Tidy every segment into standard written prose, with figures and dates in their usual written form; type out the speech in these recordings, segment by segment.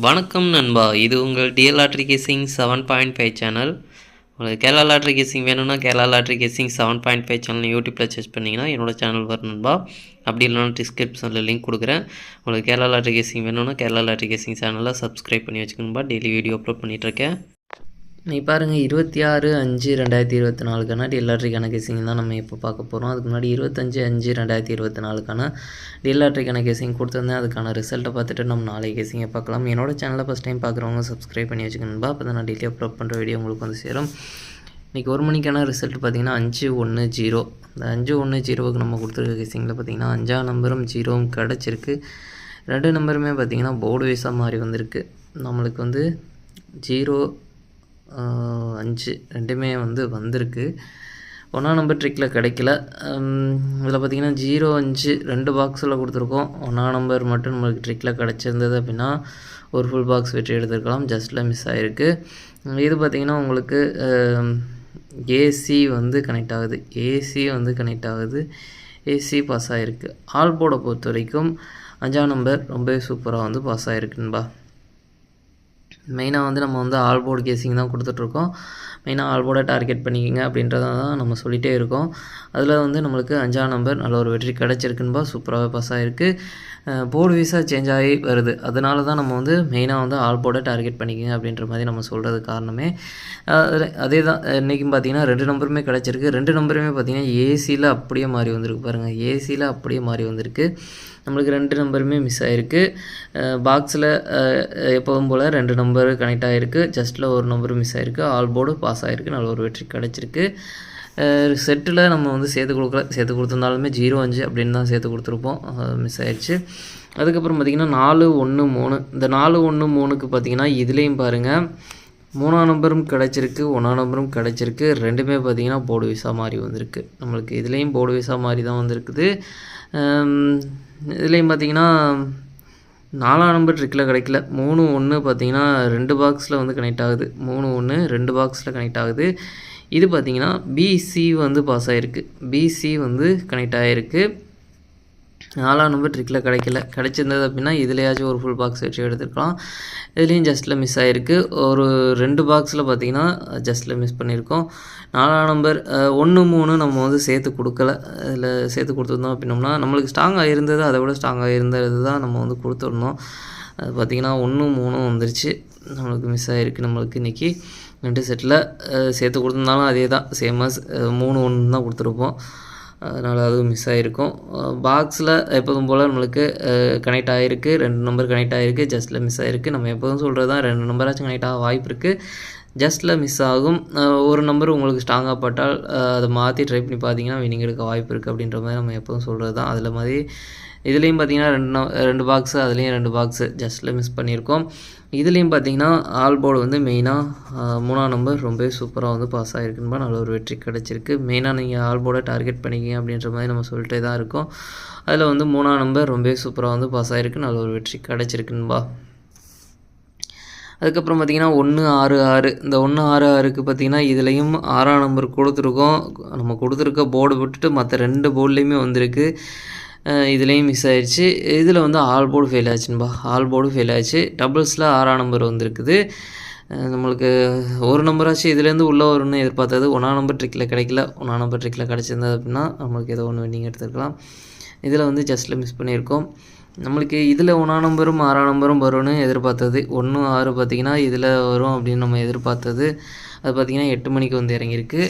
வணக்கம் நண்பா, இது உங்கள் டிஎல் லாட்ரி கேசிங் 7.5 சேனல். உங்களுக்கு கேரளா லாட்ரி கேசிங் வேணும்னா கேரளா லாட்ரி கேசிங் 7.5 சேனல் யூடியூப்பில் சர்ச் பண்ணிங்கன்னா என்னோடய சேனல் வரும் நண்பா. அப்படி இல்லைனா டிஸ்கிரிப்ஷனில் லிங்க் கொடுக்குறேன். உங்களுக்கு கேரளா லாட்ரி கேசிங் வேணும்னா கேரளா லாட்ரி கேசிங் சேனலை சப்ஸ்கிரைப் பண்ணி வச்சுக்கணும்பா. டெய்லி வீடியோ அப்லோட் பண்ணிகிட்ருக்கேன். நீ பாருங்கள், 26/5/2024 டிஎல் லாட்ரிக்கான கேசிங் தான் நம்ம இப்போ பார்க்க போகிறோம். அதுக்கு முன்னாடி 25/5/2024 டிஎல் லாட்ரிக்கான கேசிங் கொடுத்துருந்தேன். அதுக்கான ரிசல்ட்டை பார்த்துட்டு நம்ம நாளைக்கு கேசிங்கை பார்க்கலாம். என்னோடய சேனலை ஃபஸ்ட் டைம் பார்க்குறவங்க சப்ஸ்கிரைப் பண்ணி வச்சுக்கணும்பா. அப்போ தான் நான் டெய்லி அப்லோட் பண்ணுற வீடியோ உங்களுக்கு வந்து சேரும். இன்றைக்கி 1 மணிக்கான ரிசல்ட் பார்த்திங்கன்னா 510. இந்த 510க்கு நம்ம கொடுத்துருக்க கேசிங்கில் பார்த்திங்கன்னா 5ஆம் நம்பரும் 0வும் கிடச்சிருக்கு. 2 நம்பருமே பார்த்திங்கன்னா போர்டு வைஸாக மாறி வந்திருக்கு. நம்மளுக்கு வந்து 0, 5 ரெண்டுமே வந்து வந்திருக்கு. 1ஆம் நம்பர் ட்ரிக்கில் கிடைக்கல. இதில் பார்த்திங்கன்னா 0, 5 2 பாக்ஸில் கொடுத்துருக்கோம். 1ஆம் நம்பர் மட்டும் நம்மளுக்கு ட்ரிக்கில் கிடச்சிருந்தது அப்படின்னா ஒரு ஃபுல் பாக்ஸ் வெற்றி எடுத்துருக்கலாம். ஜஸ்ட்டில் மிஸ் ஆகிருக்கு. இது பார்த்திங்கன்னா உங்களுக்கு ஏசி வந்து கனெக்ட் ஆகுது. ஏசி பாஸ் ஆகிருக்கு. ஆல் போர்டை பொறுத்த வரைக்கும் 5ஆம் நம்பர் ரொம்பவே சூப்பராக வந்து பாஸ் ஆகிருக்குன்பா. மெயினாக வந்து நம்ம வந்து ஆல் போர்டு கேசிங் தான் கொடுத்துட்ருக்கோம். மெயினாக ஆல் போர்டை டார்கெட் பண்ணிக்கிங்க அப்படின்றத தான் நம்ம சொல்லிகிட்டே இருக்கோம். அதில் வந்து நம்மளுக்கு 5ஆம் நம்பர் நல்ல ஒரு வெற்றி கிடச்சிருக்குன்பா. சூப்பராகவே பாஸ் ஆகிருக்கு. போர்டு வீஸாக சேஞ்ச் ஆகி வருது. அதனால தான் நம்ம வந்து மெயினாக வந்து ஆல் போர்டை டார்கெட் பண்ணிக்கிங்க அப்படின்ற மாதிரி நம்ம சொல்கிறது காரணமே அதே தான். இன்றைக்கும் பார்த்திங்கன்னா 2 நம்பருமே கிடச்சிருக்கு. 2 நம்பருமே பார்த்திங்கன்னா ஏசியில் அப்படியே மாறி வந்திருக்கு. பாருங்கள், ஏசியில் அப்படியே மாறி வந்திருக்கு. நம்மளுக்கு 2 நம்பருமே மிஸ் ஆகிருக்கு. பாக்ஸில் எப்போதும் போல் 2 நம்பர் கனெக்ட் ஆகிருக்கு. ஜஸ்ட்டில் ஒரு நம்பர் மிஸ் ஆகிருக்கு. ஆல் போர்டு பாஸ் ஆகிருக்கு. நல்ல ஒரு வெற்றி கிடச்சிருக்கு. செட்டில் நம்ம வந்து சேர்த்து கொடுத்துருந்தாலுமே 0, 5 அப்படின்னு தான் சேர்த்து கொடுத்துருப்போம். மிஸ் ஆகிடுச்சு. அதுக்கப்புறம் பார்த்திங்கன்னா 4, 1, 3. இந்த 4, 1, 3க்கு பார்த்திங்கன்னா இதுலேயும் பாருங்கள் 3ஆம் நம்பரும் கிடச்சிருக்கு, 1ஆம் நம்பரும் கிடச்சிருக்கு. ரெண்டுமே பார்த்திங்கன்னா போர்டு வீஸாக மாறி வந்திருக்கு. நம்மளுக்கு இதுலேயும் போர்டு வீஸாக மாறி தான் வந்திருக்குது. இதுலேயும் பார்த்திங்கன்னா 4ஆம் நம்பர் ட்ரிக்கில் கிடைக்கல. 3, 1 பார்த்திங்கன்னா 2 பாக்ஸில் வந்து கனெக்ட் ஆகுது. 3, 1 2 பாக்ஸில் கனெக்ட் ஆகுது. இது பார்த்திங்கன்னா பிசி வந்து பாஸ் ஆகிருக்கு. பிசி வந்து கனெக்ட் ஆகிருக்கு. 4ஆம் நம்பர் ட்ரிக்கில் கிடச்சிருந்தது அப்படின்னா இதுலையாச்சும் ஒரு ஃபுல் பாக்ஸ் வச்சு எடுத்துருக்கலாம். இதுலேயும் ஜஸ்ட்டில் மிஸ் ஆகிருக்கு. ஒரு 2 பாக்ஸில் பார்த்திங்கன்னா ஜஸ்ட்டில் மிஸ் பண்ணியிருக்கோம். 4ஆம் நம்பர் 1, 3 நம்ம வந்து சேர்த்து கொடுக்கல. இதில் சேர்த்து கொடுத்துருந்தோம் அப்படின்னோம்னா நம்மளுக்கு ஸ்ட்ராங்காக இருந்தது. அதை விட ஸ்ட்ராங்காக இருந்தது தான் நம்ம வந்து கொடுத்துருந்தோம். அது பார்த்திங்கன்னா 1, 3 வந்துருச்சு. நம்மளுக்கு மிஸ் ஆகிருக்கு. நம்மளுக்கு இன்றைக்கி 2 செட்டில் சேர்த்து கொடுத்துருந்தாலும் அதே தான், சேமஸ் 3, 1 தான் கொடுத்துருப்போம். அதனால் அதுவும் மிஸ் ஆகிருக்கும். பாக்ஸில் எப்போதும் போல் நம்மளுக்கு கனெக்ட் ஆகிருக்கு. 2 நம்பர் கனெக்ட் ஆகிருக்கு. ஜஸ்ட்டில் மிஸ் ஆகிருக்கு. நம்ம எப்போதும் சொல்கிறது தான், 2 நம்பராச்சும் கனெக்ட் ஆக வாய்ப்பு இருக்குது. ஜஸ்ட்டில் மிஸ் ஆகும். ஒரு நம்பர் உங்களுக்கு ஸ்ட்ராங்காக பட்டால் அதை மாற்றி ட்ரை பண்ணி பார்த்தீங்கன்னா வினிங் எடுக்க வாய்ப்பு இருக்குது அப்படின்ற மாதிரி நம்ம எப்போதும் சொல்கிறது தான். அதில் மாதிரி இதுலேயும் பார்த்திங்கன்னா 2 பாக்ஸு, அதுலேயும் 2 பாக்ஸு ஜஸ்ட்டில் மிஸ் பண்ணியிருக்கோம். இதுலேயும் பார்த்திங்கன்னா ஆல் போர்டு வந்து மெயினாக 3ஆம் நம்பர் ரொம்பவே சூப்பராக வந்து பாஸ் ஆகிருக்குன்பா. நல்ல ஒரு வெற்றி கிடச்சிருக்கு. மெயினாக நீங்கள் ஆல் போர்டை டார்கெட் பண்ணிக்கிங்க அப்படின்ற மாதிரி நம்ம சொல்லிட்டே தான் இருக்கோம். அதில் வந்து 3ஆம் நம்பர் ரொம்பவே சூப்பராக வந்து பாஸ் ஆகிருக்கு. நல்ல ஒரு வெற்றி கிடச்சிருக்குன்பா. அதுக்கப்புறம் பார்த்திங்கன்னா 1, 6, 6. இந்த 1, 6, 6க்கு பார்த்திங்கன்னா இதுலேயும் 6ஆம் நம்பர் கொடுத்துருக்கோம். நம்ம கொடுத்துருக்க போர்டு விட்டுட்டு மற்ற 2 போர்ட்லேயுமே வந்திருக்கு. இதுலேயும் மிஸ் ஆகிடுச்சு. இதில் வந்து ஆல் போர்டு ஃபெயில் ஆச்சுன்பா. ஆல் போர்டு ஃபெயில் ஆச்சு. டபுள்ஸில் 6ஆம் நம்பர் வந்திருக்குது. நம்மளுக்கு ஒரு நம்பராச்சு இதுலேருந்து உள்ளே வரும்னு எதிர்பார்த்தது. 1ஆம் நம்பர் ட்ரிக்கில் கிடைக்கல. 1ஆம் நம்பர் ட்ரிக்கில் கிடச்சிருந்தது அப்படின்னா நம்மளுக்கு ஏதோ ஒன்று வின்னிங் எடுத்துருக்கலாம். இதில் வந்து ஜஸ்ட்டில் மிஸ் பண்ணியிருக்கோம். நம்மளுக்கு இதில் 1ஆம் நம்பரும் 6ஆம் நம்பரும் வரும்னு எதிர்பார்த்தது. 1, 6 பார்த்திங்கன்னா இதில் வரும் அப்படின்னு நம்ம எதிர்பார்த்தது. அது பார்த்திங்கன்னா 8 மணிக்கு வந்து இறங்கியிருக்கு.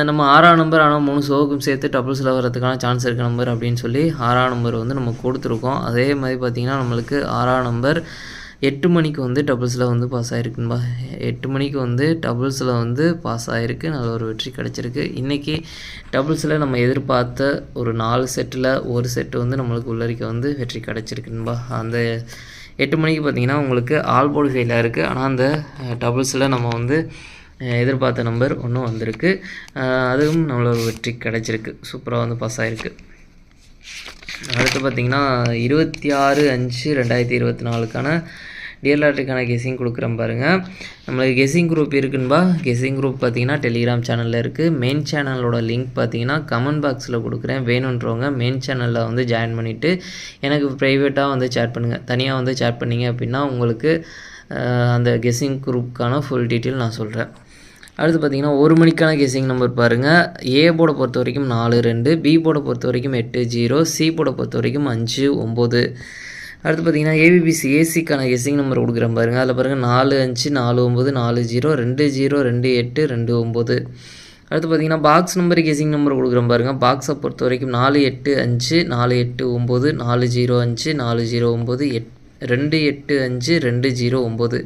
நம்ம 6ஆம் நம்பர் ஆனால் 3 ஷோவுக்கும் சேர்த்து டபுள்ஸில் வரதுக்கான சான்ஸ் இருக்க நம்பர் அப்படின்னு சொல்லி 6ஆம் நம்பர் வந்து நம்ம கொடுத்துருக்கோம். அதே மாதிரி பார்த்திங்கன்னா நம்மளுக்கு 6ஆம் நம்பர் 8 மணிக்கு வந்து டபுள்ஸில் வந்து பாஸ் ஆகிருக்குன்பா. 8 மணிக்கு வந்து டபுள்ஸில் வந்து பாஸ் ஆகிருக்கு. நல்ல ஒரு வெற்றி கிடச்சிருக்கு. இன்றைக்கி டபுள்ஸில் நம்ம எதிர்பார்த்த ஒரு 4 செட்டில் ஒரு செட்டு வந்து நம்மளுக்கு உள்ளரிக்க வந்து வெற்றி கிடச்சிருக்குன்பா. அந்த 8 மணிக்கு பார்த்திங்கன்னா உங்களுக்கு ஆல் போர்டு ஃபெயில் ஆகிருக்கு. ஆனால் அந்த டபுள்ஸில் நம்ம வந்து எதிர்பார்த்த நம்பர் ஒன்றும் வந்திருக்கு. அதுவும் நம்மளோட வெற்றி கிடச்சிருக்கு. சூப்பராக வந்து பாஸ் ஆகிருக்கு. அடுத்து பார்த்திங்கன்னா 26/5/2024 டியர் லாட்டரிக்கான கெஸ்ஸிங் கொடுக்குறேன் பாருங்கள். நம்மளுக்கு கெஸ்ஸிங் குரூப் இருக்குன்பா. கெஸ்ஸிங் குரூப் பார்த்தீங்கன்னா டெலிகிராம் சேனலில் இருக்குது. மெயின் சேனலோட லிங்க் பார்த்தீங்கன்னா கமெண்ட் பாக்ஸில் கொடுக்குறேன். வேணுன்றவங்க மெயின் சேனலில் வந்து ஜாயின் பண்ணிவிட்டு எனக்கு ப்ரைவேட்டாக வந்து சேட் பண்ணுங்கள். தனியாக வந்து சேட் பண்ணிங்க அப்படின்னா உங்களுக்கு அந்த கெஸ்ஸிங் குரூப்புக்கான ஃபுல் டீட்டெயில் நான் சொல்கிறேன். அடுத்து பார்த்திங்கன்னா 1 மணிக்கான கெஸ்ஸிங் நம்பர் பாருங்கள். ஏ போர்டை பொறுத்த வரைக்கும் 4-2, பி போர்டை பொறுத்த வரைக்கும் 8-0, சி போர்டை பொறுத்த வரைக்கும் 5-9. அடுத்து பார்த்திங்கன்னா ஏபிபிசி ஏசிக்கான கெஸ்ஸிங் நம்பர் கொடுக்குறேன் பாருங்கள். அதில் பாருங்கள் 4-5, 4-9, 4-0, 2-0, 2-8, 2-9. அடுத்து பார்த்திங்கன்னா பாக்ஸ் நம்பர் கெஸ்ஸிங் நம்பர் கொடுக்குறேன் பாருங்கள். பாக்ஸை பொறுத்த வரைக்கும் 4-8-5, 4-8-9, 4-0-5, 4-0-9, 2-8-5, 2-0-9.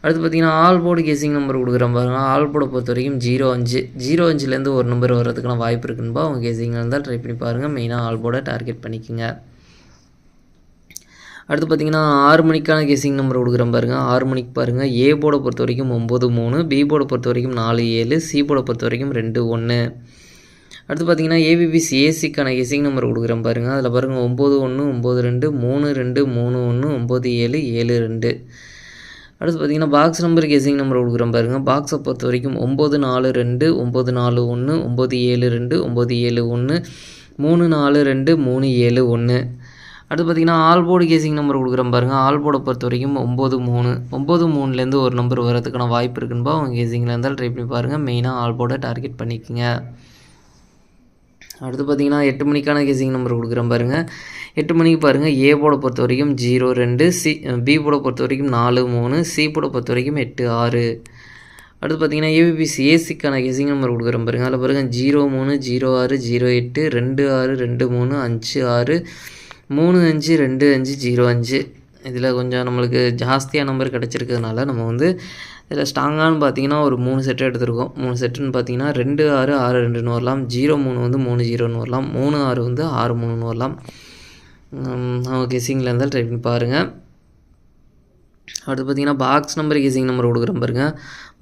அடுத்து பார்த்திங்கன்னா ஆல் போர்டு கெஸ்ஸிங் நம்பர் கொடுக்குறேன் பாருங்கள். ஆல் போர்டை பொறுத்த வரைக்கும் 0-5, 0-5லேருந்து ஒரு நம்பர் வர்றதுக்கான வாய்ப்பு இருக்குன்பா. அவங்க கெஸ்ஸிங்கில் இருந்தால் ட்ரை பண்ணி பாருங்கள். மெயினாக ஆல் போர்டை டார்கெட் பண்ணிக்கோங்க. அடுத்து பார்த்திங்கன்னா 6 மணிக்கான கெஸ்ஸிங் நம்பர் கொடுக்குறேன் பாருங்கள். 6 மணிக்கு பாருங்கள். ஏ போர்டை பொறுத்த வரைக்கும் 9-3, பி போர்டை பொறுத்த வரைக்கும் 4-7, சி போர்டை பொறுத்த வரைக்கும் 2-1. அடுத்து பார்த்திங்கன்னா ஏபிபிசி ஏசிக்கான கெஸ்ஸிங் நம்பர் கொடுக்குறேன் பாருங்கள். அதில் பாருங்கள் 9-1, 9-2, 3-2, 3-1, 9-7, 7-2. அடுத்து பார்த்திங்கன்னா பாக்ஸ் நம்பர் கெஸ்ஸிங் நம்பர் கொடுக்குறேன் பாருங்கள். பாக்ஸை பொறுத்த வரைக்கும் 9-4-2, 9-4-1, 9-7-2, 9-7-1, 3-4-2, 3-7-1. அடுத்து பார்த்திங்கன்னா ஆல் போர்டு கெஸ்ஸிங் நம்பர் கொடுக்குறேன் பாருங்கள். ஆல் போர்டை பொறுத்த வரைக்கும் 9-3, 9-3லேருந்து ஒரு நம்பர் வரதுக்கான வாய்ப்பு இருக்குன்பா. அவங்க கெஸ்ஸிங்கில் இருந்தால் ட்ரை பண்ணி பாருங்கள். மெயினாக ஆல் போர்டை டார்கெட் பண்ணிக்கோங்க. அடுத்து பார்த்திங்கன்னா 8 மணிக்கான கெஸ்ஸிங் நம்பர் கொடுக்குறேன் பாருங்கள். 8 மணிக்கு பாருங்கள். ஏ போர்டை பொறுத்த வரைக்கும் 0-2, பி போர்டை பொறுத்த வரைக்கும் 4-3, சி போர்டை பொறுத்த வரைக்கும் 8-6. அடுத்து பார்த்திங்கன்னா ஏபிபிசி ஏசிக்கான கெஸ்ஸிங் நம்பர் கொடுக்குறேன் பாருங்கள். அதில் பாருங்கள் 0-3, 0-6, 0-8, 2-6, 2-3, 5-6, 3-5, 2-5, 0-5. இதில் கொஞ்சம் நம்மளுக்கு ஜாஸ்தியாக நம்பர் கிடச்சிருக்கிறதுனால நம்ம வந்து இதில் ஸ்ட்ராங்கானு பார்த்தீங்கன்னா ஒரு 3 செட்டு எடுத்திருக்கோம். 3 செட்டுன்னு பார்த்தீங்கன்னா 2-6, 6-2ன்னு வரலாம். 0-3 வந்து 3-0ன்னு வரலாம். 3-6 வந்து 6-3ன்னு வரலாம். அவங்க கெஸ்ஸிங்கில் இருந்தால் ட்ரை பண்ணி பாருங்கள். அடுத்து பார்த்திங்கன்னா பாக்ஸ் நம்பர் கெஸ்ஸிங் நம்பர் கொடுக்குறேன் பாருங்கள்.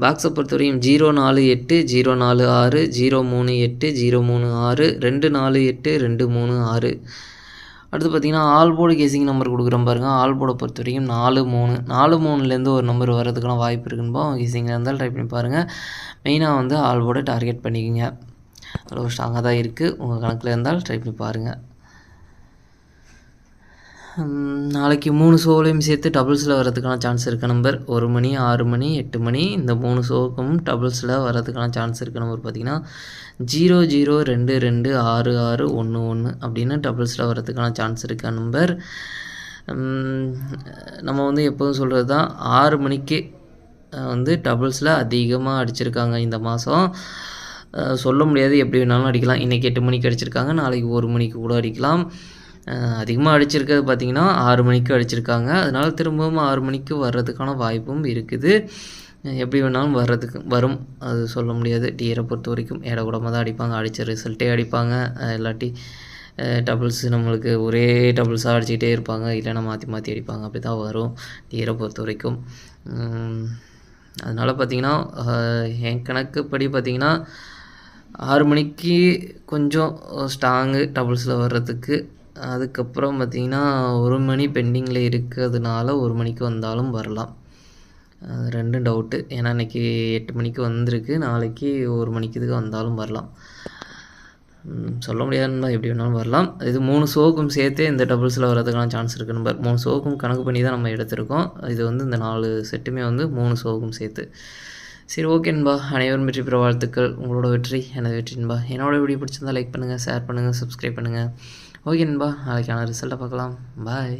பாக்ஸை பொறுத்த வரைக்கும் 0-4-8, 0-4-6, 0-3-8, 0-3-6, 2-4-8, 2-3-6. அடுத்து பார்த்திங்கன்னா ஆல் போர்டு கெஸ்ஸிங் நம்பர் கொடுக்குறேன் பாருங்கள். ஆல் போர்டை பொறுத்த வரைக்கும் 4-3, 4-3லேருந்து ஒரு நம்பர் வரதுக்கான வாய்ப்பு இருக்குன்பா. அவங்க கெஸ்ஸிங்கில் இருந்தால் ட்ரை பண்ணி பாருங்கள். மெயினாக வந்து ஆல் போர்டை டார்கெட் பண்ணிக்கோங்க. அவ்வளோ ஸ்ட்ராங்காக தான் இருக்குது. உங்கள் கணக்கில் இருந்தால் ட்ரை பண்ணி பாருங்கள். நாளைக்கு 3 ஷோலையும் சேர்த்து டபுள்ஸில் வரதுக்கான சான்ஸ் இருக்க நம்பர் 1 மணி, 6 மணி, 8 மணி. இந்த 3 ஷோவுக்கும் டபுள்ஸில் வரதுக்கான சான்ஸ் இருக்க நம்பர் பார்த்திங்கன்னா 00226611 அப்படின்னு டபுள்ஸில் வரதுக்கான சான்ஸ் இருக்க நம்பர். நம்ம வந்து எப்போதும் சொல்கிறது தான் 6 மணிக்கு வந்து டபுள்ஸில் அதிகமாக அடிச்சிருக்காங்க இந்த மாதம். சொல்ல முடியாது, எப்படி வேணாலும் அடிக்கலாம். இன்றைக்கி 8 மணிக்கு அடிச்சிருக்காங்க, நாளைக்கு 1 மணிக்கு கூட அடிக்கலாம். அதிகமாக அடிச்சிருக்கிறது பார்த்திங்கன்னா 6 மணிக்கு அடிச்சிருக்காங்க. அதனால் திரும்பவும் 6 மணிக்கு வர்றதுக்கான வாய்ப்பும் இருக்குது. எப்படி வேணாலும் வரும், அது சொல்ல முடியாது. டியரை பொறுத்த வரைக்கும் ஏடக்கூடமாக தான் அடிப்பாங்க. அடித்த ரிசல்ட்டே அடிப்பாங்க. இல்லாட்டி டபுள்ஸ் நம்மளுக்கு ஒரே டபுள்ஸாக அடிச்சுக்கிட்டே இருப்பாங்க, இல்லைன்னா மாற்றி மாற்றி அடிப்பாங்க. அப்படி தான் வரும் டியரை பொறுத்த வரைக்கும். அதனால் பார்த்திங்கன்னா என் கணக்குப்படி பார்த்திங்கன்னா 6 மணிக்கு கொஞ்சம் ஸ்ட்ராங்கு டபுள்ஸில் வர்றதுக்கு. அதுக்கப்புறம் பார்த்திங்கன்னா 1 மணி பெண்டிங்கில் இருக்கிறதுனால 1 மணிக்கு வந்தாலும் வரலாம். ரெண்டும் டவுட்டு. ஏன்னா இன்றைக்கி 8 மணிக்கு வந்திருக்கு, நாளைக்கு 1 மணிக்கு இதுக்கு வந்தாலும் வரலாம். சொல்ல முடியாதுன்னா எப்படி வேணாலும் வரலாம். இது 3 ஷோவுக்கும் சேர்த்தே இந்த டபுள்ஸில் வரதுக்கான சான்ஸ் இருக்குது. நம்பர் 3 ஷோவுக்கும் கணக்கு பண்ணி தான் நம்ம எடுத்திருக்கோம். இது வந்து இந்த 4 செட்டுமே வந்து 3 ஷோவுக்கும் சேர்த்து. சரி, ஓகேன்பா. அனைவரும் வெற்றி பெற வாழ்த்துக்கள். உங்களோட வெற்றி எனது வெற்றின்பா. என்னோட வீடியோ பிடிச்சிருந்தால் லைக் பண்ணுங்கள், ஷேர் பண்ணுங்கள், சப்ஸ்கிரைப் பண்ணுங்கள். ஓகேன்பா. நாளைக்கான ரிசல்ட்டை பார்க்கலாம். பாய்.